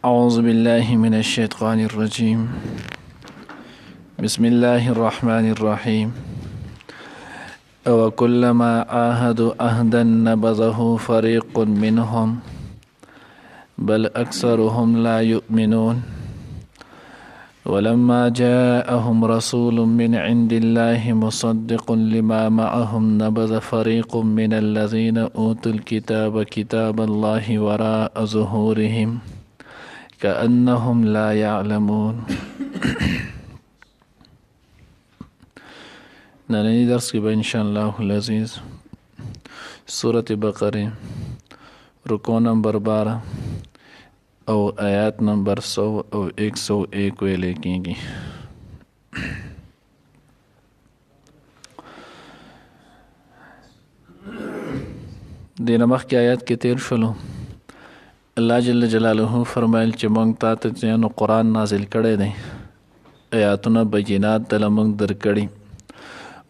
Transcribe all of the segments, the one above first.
أعوذ بالله من الشيطان الرجيم. بسم الله الرحمن الرحيم. وكلما عاهدوا عهدا نبذه فريق منهم بل أكثرهم لا يؤمنون. ولما جاءهم رسول من عند الله مصدق لما معهم نبذ فريق من الذين أوتوا الكتاب كتاب الله وراء ظهورهم كأنهم لا يعلمون. نننی درس کې به انشاءالله العزیز سورة بقره رکو نمبر 12 او آیات نمبر 100 او 101 ویلے کیږي. دینه مخکې آیات کې تیر شلو. الله جل جلاله فرمایل چې موږ تاسو ته نو قرآن نازل کړی دی، آیاتونه بینات دله موږ درکړي.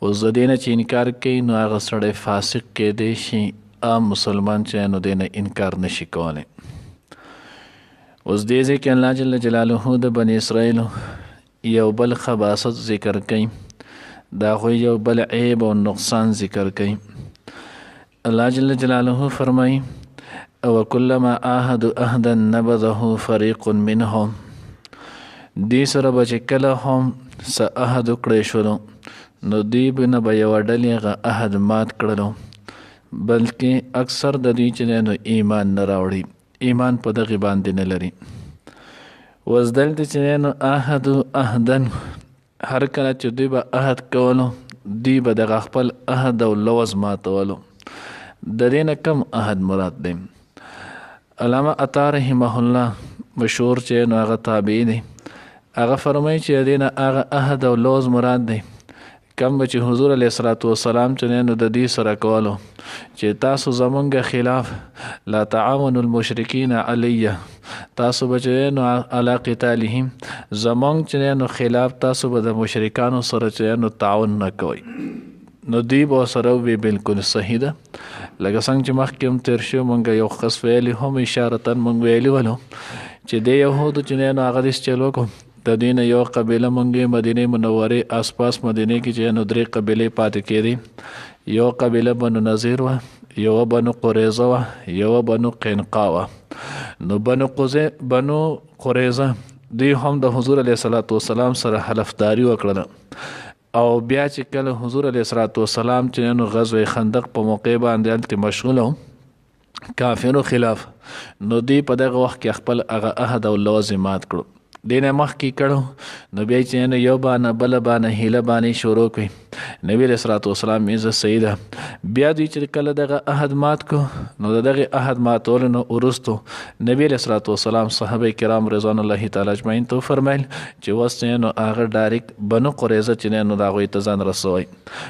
اوس د دې نه چې انکار کوي نو هغه سړی فاسق کېدی شي، عام مسلمان چې نو دې نه انکار نشي کولی. اوس دې ځای کې الله جل جلاله د بني اسرائیلو یو بل خباثت ذکر کوي، د هغوی یو بل عیب او نقصان ذکر کوي. الله جل جلاله فرمایي وکلما عاهدوا عهدا نبذه فريق منهم. دې سره به چې کله هم څه عهد وکړی شولو نو دوی به نه به یوه ډلې هغه عهد مات کړلو، بلکې اکثر د دوی چې نو ایمان نه راوړي، ایمان په دغې باندې نه لري. اوس دلته چې نو عهدو عهدن، هر کله چې دوی به عهد کولو دوی به دغه خپل عهد او لوز ماتولو. د دې نه کم عهد مراد دی؟ علامه عطا رحمه الله مشهور چې نو هغه تابعی دی، هغه فرمایي چې د دې نه هغه عهد او لوز مراد دی کم به چې حضور علیه الصلاة والسلام چې نو د دې سره کولو چې تاسو زمونږ خلاف لا تعاونوا المشرکین علیه، تاسو به چې نو علی قتالهم زمونږ چې نو خلاف تاسو به د مشرکانو سره چې نو تعاون نه کوئ. نو دوی به سره وی بالکل صحیح ده. لکه څنګه چې مخکې هم تیر شو مونږ یو خاص ویلي هم اشارتن مونږ ویلي ولو چې د یهودو چې نو هغه دې چلو کو د دې نه یو قبیله مونږ مدینه منورې آسپاس مدینه کې چې نو 3 قبیلې پاتې کېدي. یو قبیله بنو نظیر وه، یو بنو قریظه وه، یو بنو قینقاع وه. نو بنو قریظه دوی هم د حضور علیه الصلاة والسلام سره حلفداري وکړله، او بیا چې کله حضور علیه الصلاة والسلام چې نو غزوه خندق په موقع باندې هلته مشغول و کافرو خلاف، نو دوی په دغه وخت کې خپل هغه عهد او لوز مات کړو. دې نه مخکې کړو نو بیا چې نو یو بانه بله بانه هیله بانې شروع کړي. نبی علیه الصلاة والسلام عزت صحیح ده، بیا دوی چې کله دغه عهد مات کو نو د دغه عهد ماتولو نه وروستو نبی علیه الصلاة والسلام صحابه کرام رضوان الله تعالی اجمعین ته وفرمیل چې اوس نو هغه ډایرکټ بنو قریظه چې نو د هغوی ته ځان رسوئ.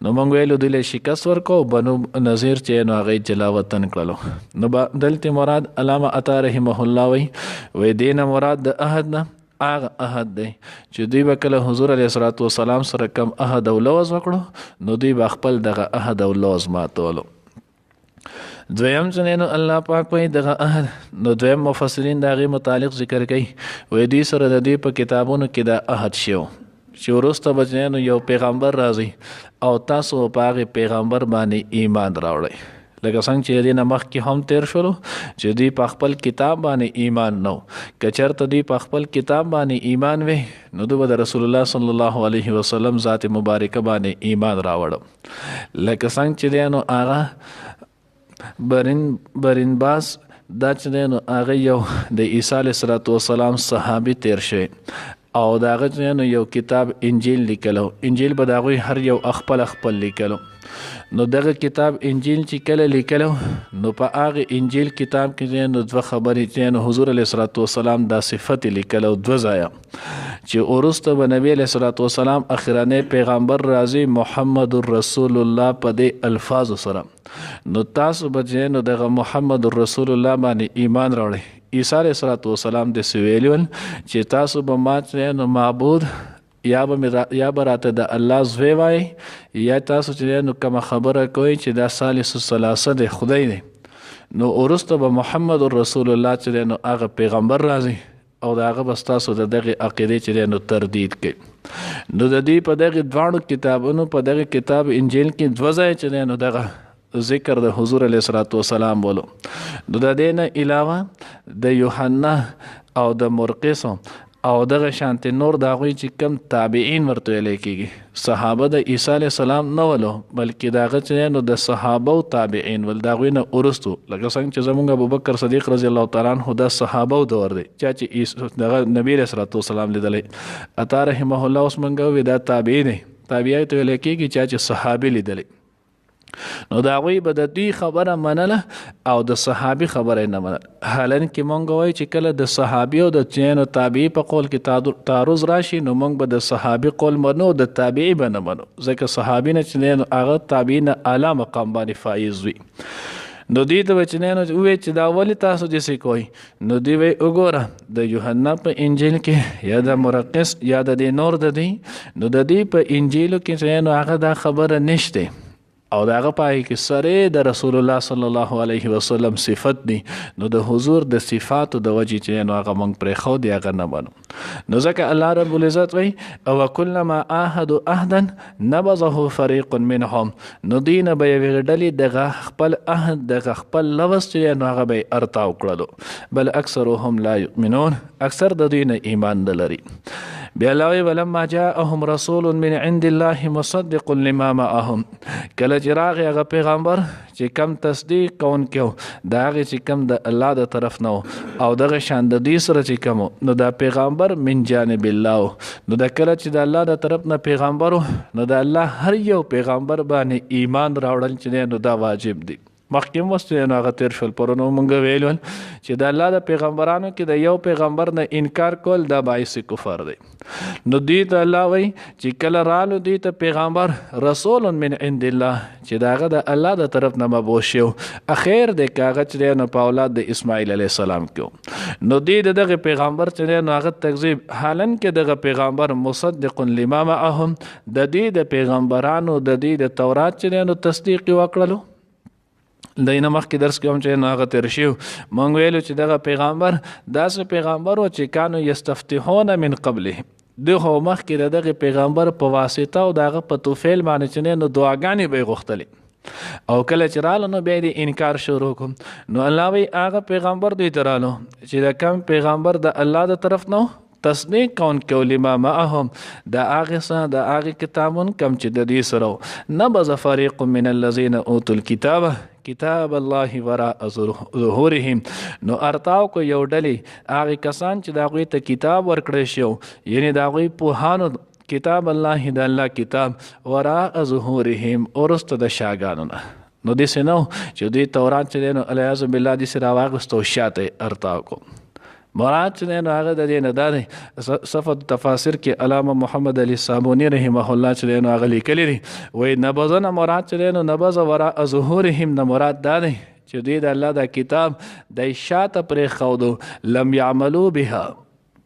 نو موږ ویلو دوی له شکست ورکو، بنو نظیر چې نو هغوی جلا وطن کړلو. نو دلته مراد علامه عطا رحمه الله وی دې نه مراد د عهد نه هغه عهد دی چې دوی به کله حضور علیه الصلاة والسلام سره کم عهد او لوز وکړو نو دوی به خپل دغه عهد او لوز ماتولو. دویم چې نو الله پاک وایي دغه عهد، نو دویم مفسرین د هغې متعلق ذکر کوي وایي دوی سره د دوی په کتابونو کې دا عهد شوی چې وروسته به یو پیغمبر راځي او تاسو په هغې پیغمبر باندې ایمان راوړئ. لکه څنګه چې دې نه مخکې هم تیر شولو چې دوی په خپل کتاب باندې ایمان نو، که چېرته دوی په خپل کتاب باندې ایمان وي نو دوی به د رسول الله صلی الله علیه وسلم ذات مبارکه باندې ایمان راوړو. لکه څنګه چې دی نو هغه برینباس دا چې دی نو هغه یو د عیسی علیه السلام صحابي تیر شوی او د هغه نو یو کتاب انجیل لیکلو، انجیل به د هغوی هر یو خپل لیکلو. نو دغه کتاب انجیل چې کله لیکلو نو په هغه انجیل کتاب کې نو 2 خبرې چې نو حضور علیه الصلاة والسلام دا صفت لیکلو 2 ځایه چې وروسته به نبی علیه الصلاة والسلام اخرنی پیغمبر راځي محمد رسول الله په دې الفاظو سره. نو تاسو به نو دغه محمد رسول الله باندې ایمان راوړئ. عیسی علیه السلام د سویلون چې تاسو به ما نو معبود یا به راته د الله زوی وای، یا تاسو چې نو کومه خبره کوئ چې دا ثالث الثلاثه دی خدای دی، نو وروسته به محمد رسول الله چې نو هغه پیغمبر راځي او د هغه به ستاسو د دغې عقیدې چې دی نو تردید کوي. نو د دې په دغې دواړو کتابونو په دغه کتاب انجیل کې 2 ځایه چې دی نو دغه ذکر د حضور علیه الصلاة والسلام بولو. نو د دې نه علاوه د یوحنا او د مرقس او دغه شانتې نور د هغوی چې کم تابعین ورته ویلی کېږي، صحابه د عیسی علیه السلام نه ولو بلکې د هغه چې نو د صحابه او تابعین ول، د هغوی نه وروستو لکه څنګه چې زمونږ ابوبکر صدیق رضی الله تعالی عنه دا صحابه دور دی چا چې دغه نبی علیه الصلاة والسلام لیدلی. عطا رحمه الله اوس مونږ ووایو دا تابعی دی، تابعی ته ویلی کېږي چا چې صحابي لیدلی. نو د هغوی به د دوی خبره منله او د صحابي خبره نه منله. حالانکې مونږ وایو چې کله د صحابي او د چینو تابعي په قول کې تعارض راشي نو مونږ به د صحابي قول منو، د تابعي به نه منو، ځکه صحابي نه چې نو هغه تابعي نه اعلی مقام باندې فایز وي. نو دوی ته به چې نو ووایي چې دا ولې تاسو داسې کوئ، نو دوی وایي وګوره د یوحنا په انجیل کې یا د مرقس یا د دې نور د دوی نو د دوی په انجیلو کې چې نو هغه دا خبره نشته او د هغه پای کې سره د رسول الله صلی الله علیه وسلم صفت دي. نو د حضور د صفاتو د وجې چې نو هغه موږ پرېښود دی هغه نه منو. نو ځکه الله رب العزت وایي او کلما عاهدوا عهدا نبذه فریق منهم، نو دوی نه به یوې ډلې دغه خپل عهد دغه خپل لوز چې نو هغه به یې ارتاو کړلو، بل اکثرهم لا یؤمنون، اکثر د دوی نه ایمان نه لري. بیا الله وایي ولما جاءهم رسول من عند الله مصدق لما معهم، کله چې راغی هغه پیغمبر چې کم تصدیق کوونکی و د هغې چې کم د الله د طرف نه و او دغه شان د دوی سره چې کم و نو دا پیغمبر من جانب الله و. نو د کله چې د الله د طرف نه پیغمبر و نو د الله هر یو پیغمبر باندې ایمان راوړل چې دی نو دا واجب دی. مخکې مستو نو هغه تیر شول پرونو مونږ ویلول چې د الله د پیغمبرانو کې د یو پیغمبر نه انکار کول دا باعث کفر دی. نو دوی ته الله وایي چې کله رالو دوی ته پیغمبر رسول من عند الله چې د هغه د الله د طرف نه مبعوث شو، اخیر د هغه چې دی نو په اولاد د اسماعیل علیه السلام کې نو دوی د دغه پیغمبر چې دی نو هغه تکذیب، حالانکه دغه پیغمبر مصدق لما معهم د دوی د پیغمبرانو د دوی د تورات چې دی نو تصدیق یې وکړلو. دینه مخکې درس کې هم چې نو هغه تیر شو مونږ ویلو چې دغه پیغمبر داسې پیغمبر و چې کانو یستفتحون من قبله، دغه مخکې د دغه پیغمبر په واسطه او دغه په توفیل باندې چې نو دعاګانې به یې غوښتلې او کله چې راله نو بیا یې انکار شروع کوم. نو الله وایي هغه پیغمبر دوی ته رالو چې د کم پیغمبر د الله د طرف نه تصدیق کون کو لما معهم د هغې سره د هغې کتابون کم چې د دوی سره نبذ فریق من الذین اوتوا الکتاب کتاب الله وراء ظهورهم، نو ارتاو کو یو ډلې هغې کسان چې د هغوی ته کتاب ورکړی شو یعنې د هغوی پوهانو کتاب الله د الله کتاب وراء ظهورهم وروسته د شاګانو نه. نو داسې نه چې دوی تورات چې دی نو الیاذ بالله داسې راواغېست او شاته ارتاو کو. مراد چې دی نو هغه د دې نه دا دی صفت تفاسیر کې علامه محمد علی صابونی رحمه الله چې دی نو هغه لیکلی دی وایي نبذ نه مراد چې دی نو نبذ وراء ظهورهم نه مراد دا دی چې دوی د الله دا کتاب د شاته پرېښودو لم یعملو بها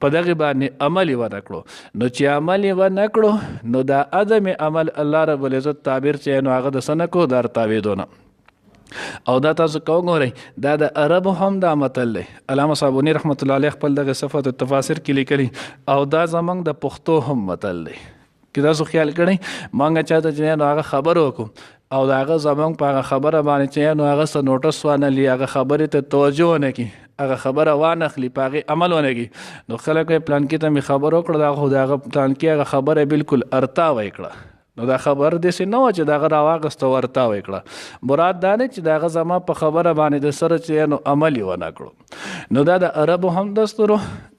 په دغې باندې عمل یې ونه کړو. نو چې عمل یې ونه کړو نو دا عدم عمل الله رب العزت تعبیر چې نو هغه د څه نه کړو د ارتاوېدو نه. او دا تاسو کو ګورئ دا د عربو هم دا متل دی. علامه صابونی رحمت الله علیه خپل دغه صفت التفاسیر کې لیکلی او دا زمونږ د پښتو هم متل دی. که تاسو خیال کړئ مونږ چاته چې نو هغه خبر وکړو او د هغه زمونږ په هغه خبره باندې چې نو هغه څه نوټس وانهلي هغه خبرې ته توجه ونه کړي هغه خبره وانخلي په هغې عمل ونه کړي نو خلک یې پلانکي ته مې خبر وکړه دا خو د هغه پلانکي هغه خبره بالکل ارتاوه یې کړه. نو دا خبر داسې نه وه چې د هغه راواغسته او ارتاوه یې کړه. مراد دا نه چې د هغه زما په خبره باندې د سره چې نو عمل یې ونه کړو. نو دا د عربو هم دستور و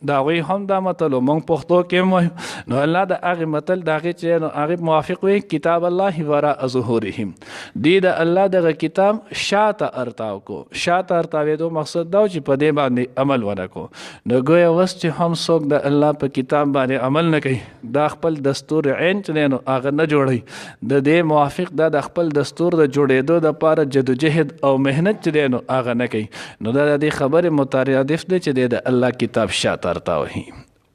د هغوی هم دا متل و موږ پښتو کې هم وایو. نو الله د هغې متل د هغې چې نو هغې موافق وی کتاب الله وراء ظهورهم دوی د الله دغه کتاب شاته ارتاو کو. شاته ارتاوېدو مقصد دا و چې په دې باندې عمل ونه کو. نو ګویا اوس چې هم څوک د الله په کتاب باندې عمل نه کوي دا خپل دستور عین چې نو هغه نه جوړ د دې موافق دا د خپل دستور د جوړېدو دپاره جدوجهد او محنت چې دی نو هغه نه کوي. نو دا د دې خبرې مترادف دی چې دی د الله کتاب شاته ارتاوهي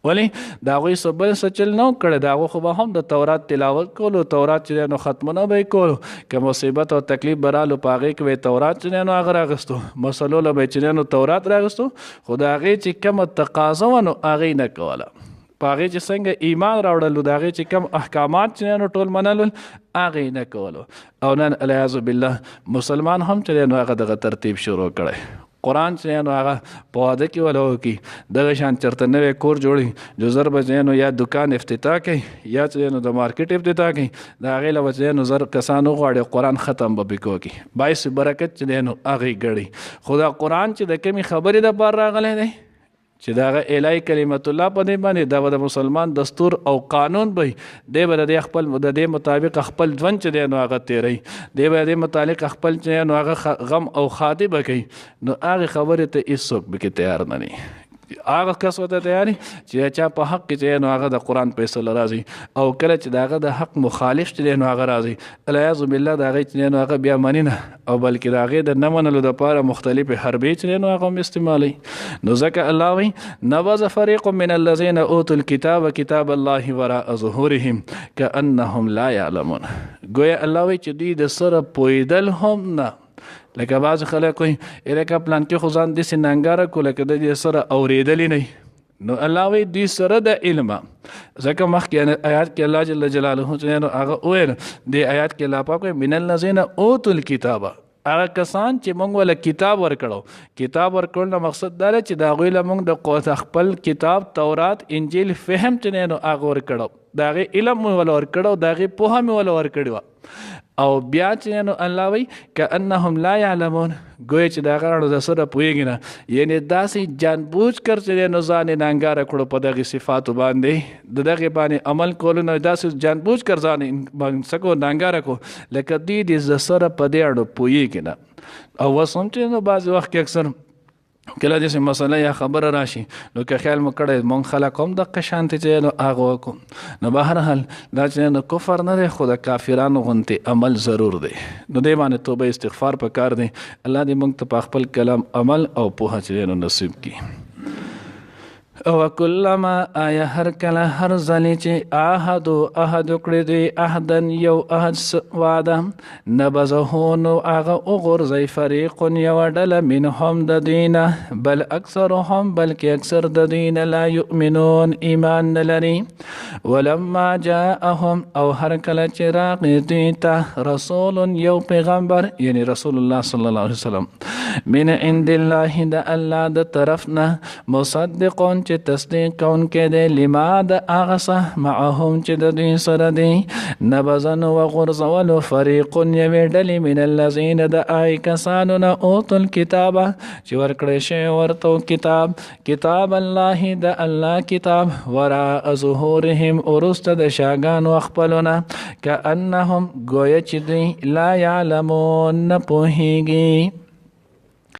ولی د هغوی څه بل څه چل نه کړی، د هغو خو به هم د تورات تلاوت کولو، تورات چې دی نو ختمونه به یې کولو، که مصیبت او تکلیف به رالو په هغې کې به یې تورات چې دی نو هغه راغستو، مسلو له به یې چې دی نو تورات راغستو، خو د هغې چې کومه تقاضه وه نو هغې نه کوله. په هغې چې څنګه ایمان راوړلو، د هغې چې کوم احکامات چې نو ټول منلو هغې نه کولو. او نن العیاذ بالله مسلمان هم چې دی نو هغه دغه ترتیب شروع کړی. قرآن چې دی نو هغه په واده کې وله وکړي، دغه شان چېرته نوی کور جوړي جو زر به چې دی نو یا دکان افتتاح کوي یا چې دی نو د مارکیټ افتتاح کوي، د هغې له به چې دی نو زر کسان وغواړي قرآن ختم به پرې وکړي، باعث برکت چې دی نو هغې ګړي. خو دا قرآن چې د کمې خبرې دپاره راغلی دی چې د هغه الهي کلمت الله په دې باندې دا به د مسلمان دستور او قانون به دی به د دې خپل د دې مطابق خپل ژوند چې دی نو هغه تیری، دی به د دې متعلق خپل چې نو هغه غم او ښادي به کوي. نو هغې خبرې ته هېڅوک پکې تیار نه دي. هغه کس ورته تیاري چې چا په حق کې چې نو هغه د قرآن فیصله راځي، او کله چې د هغه د حق مخالف چې دی نو هغه راځي العیاذ بالله د هغې چې نو هغه بیا مني نه، او بلکې د هغې د نه منلو دپاره مختلفې حربې چې نو هغه هم استعمالوي. نو ځکه الله وایي نبذ فریق من الذین اوتوا الکتاب کتاب الله وراء ظهورهم کأنهم لا یعلمون. گویا الله وایي چې دوی د سره پوهېدل هم نه، لکه بعض خلک وایي لکه پلان کې خو ځان داسې ننګاره کړو لکه د دې سره اورېدلې نه. نو الله وایي دوی سره د علمه، ځکه مخکې آیات کې الله جل جلاله چې نو هغه وویل دې آیات کې الله پاک وایي من الذین اوتوا الکتاب، هغه کسان چې موږ وله کتاب ورکړو. کتاب ورکړو نه مقصد دا دی چې د هغوی له موږ د خپل کتاب تورات انجیل فهم چې نو هغه ورکړو، د هغې علم مې وله ورکړو، د هغې پوهه مې وله ورکړې وه. او بیا چې نو الله وایي کأنهم لا یعلمون، گویا چې د هغه د سره پوهېږي نه، یعنې داسې جانبوج کر چې نو ځان یې ننګاره کړو په دغې صفاتو باندې، د دغې باندې عمل کولو نه داسې جانبوج کر ځان یې څه کړو ننګاره کړو لکه دوی د سره په دې اړه پوهېږي نه. او اوس هم چې نو بعضې وخت کې اکثر کله داسې مسله یا خبره راشي نو که خیال مو کړی مونږ خلک هم دقه شانتې چې نو هغه وکړو. نو بهرحال دا چې نو کفر نه دی، خو د کافرانو غوندې عمل ضرور دی. نو دې باندې توبه استغفار پکار دی. الله دې موږ ته په خپل کلام عمل او پوهه چې نو نصیب کړي. او کلما آیا هر کله هر ځلې چې عهد وکړي دوی عهدن یو عهد وعده نبذه نو هغه وغورځوي فریق یوه ډله منهم د دوی نه بل اکثرهم بلکې اکثر د دوی نه لا یؤمنون ایمان نه لري. ولما جاءهم او هر کله چې راغی دوی ته رسول یو پیغمبر یعنی رسول الله صلی الله علیه وسلم من عند الله د الله د طرف نه مصدقون چې تصدیق کوونکی دی لما د هغه څه معهم چې د دوی سره دی نبذن وغورځولو فریق یوې ډلې من الذین د هغې کسانو نه اوتوا الکتابه چې ورکړی شوی ورته کتاب الله د الله کتاب وراء ظهورهم وروسته د شاګانو خپلونه کأنهم گویا چې دوی لا یعلمون نه پوهېږي.